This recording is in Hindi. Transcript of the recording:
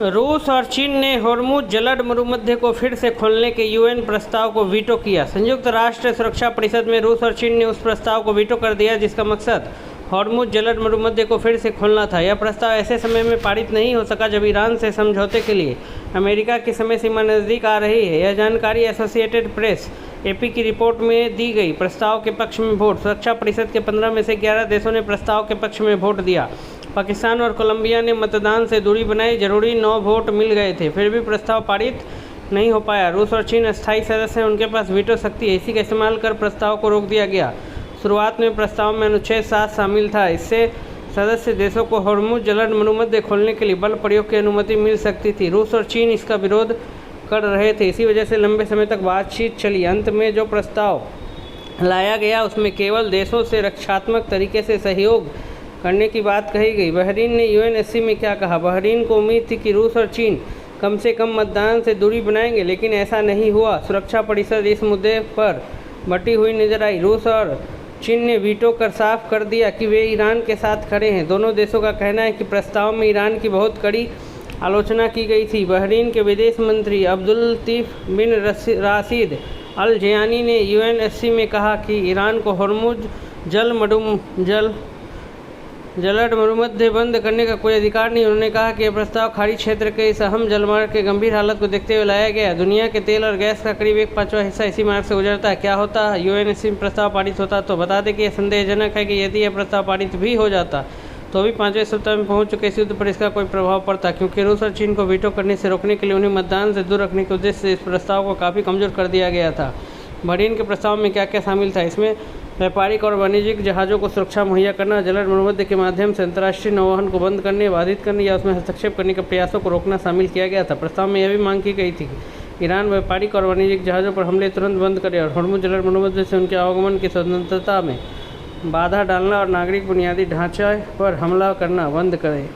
रूस और चीन ने होर्मुज जलद मरुमध्य को फिर से खोलने के यूएन प्रस्ताव को वीटो किया। संयुक्त राष्ट्र सुरक्षा परिषद में रूस और चीन ने उस प्रस्ताव को वीटो कर दिया जिसका मकसद होर्मुज जलद मरुमध्य को फिर से खोलना था। यह प्रस्ताव ऐसे समय में पारित नहीं हो सका जब ईरान से समझौते के लिए अमेरिका की समय सीमा नज़दीक आ रही है। यह जानकारी एसोसिएटेड प्रेस एपी की रिपोर्ट में दी गई। प्रस्ताव के पक्ष में वोट। सुरक्षा परिषद के 15 में से 11 देशों ने प्रस्ताव के पक्ष में वोट दिया। पाकिस्तान और कोलंबिया ने मतदान से दूरी बनाई। जरूरी 9 वोट मिल गए थे, फिर भी प्रस्ताव पारित नहीं हो पाया। रूस और चीन अस्थायी सदस्य हैं, उनके पास वीटो शक्ति है। इसी का इस्तेमाल कर प्रस्ताव को रोक दिया गया। शुरुआत में प्रस्ताव में अनुच्छेद 7 शामिल था। इससे सदस्य देशों को होर्मुज जलद मरुमध्य खोलने के लिए बल प्रयोग की अनुमति मिल सकती थी। रूस और चीन इसका विरोध कर रहे थे। इसी वजह से लंबे समय तक बातचीत चली। अंत में जो प्रस्ताव लाया गया उसमें केवल देशों से रक्षात्मक तरीके से सहयोग करने की बात कही गई। बहरीन ने यूएनएससी में क्या कहा? बहरीन को उम्मीद थी कि रूस और चीन कम से कम मतदान से दूरी बनाएंगे, लेकिन ऐसा नहीं हुआ। सुरक्षा परिषद इस मुद्दे पर बटी हुई नजर आई। रूस और चीन ने वीटो कर साफ कर दिया कि वे ईरान के साथ खड़े हैं। दोनों देशों का कहना है कि प्रस्ताव में ईरान की बहुत कड़ी आलोचना की गई थी। बहरीन के विदेश मंत्री अब्दुल लतीफ बिन राशिद अल जयानी ने यूएनएससी में कहा कि ईरान को होर्मुज जलद मरुमध्य बंद करने का कोई अधिकार नहीं। उन्होंने कहा कि यह प्रस्ताव खाड़ी क्षेत्र के इस अहम जलमार्ग के गंभीर हालत को देखते हुए लाया गया है। दुनिया के तेल और गैस का करीब 1/5 हिस्सा इसी मार्ग से गुजरता है। क्या होता यूएनएससी में प्रस्ताव पारित होता? तो बता दें कि यह संदेहजनक है कि यदि यह प्रस्ताव पारित भी हो जाता तो भी 5वें सप्ताह में पहुंच चुके इस युद्ध पर इसका कोई प्रभाव पड़ता, क्योंकि रूस और चीन को वीटो करने से रोकने के लिए उन्हें मतदान से दूर रखने के उद्देश्य से इस प्रस्ताव को काफ़ी कमजोर कर दिया गया था। बहरीन के प्रस्ताव में क्या क्या शामिल था? इसमें व्यापारिक और वाणिज्यिक जहाज़ों को सुरक्षा मुहैया करना, जलद मरुमध्य के माध्यम से अंतर्राष्ट्रीय नौवहन को बंद करने, बाधित करने या उसमें हस्तक्षेप करने के प्रयासों को रोकना शामिल किया गया था। प्रस्ताव में यह भी मांग की गई थी कि ईरान व्यापारिक और वाणिज्यिक जहाज़ों पर हमले तुरंत बंद करे और होर्मुज जलद मरुमध्य से उनके आवागमन की स्वतंत्रता में बाधा डालना और नागरिक बुनियादी ढांचे पर हमला करना बंद करे।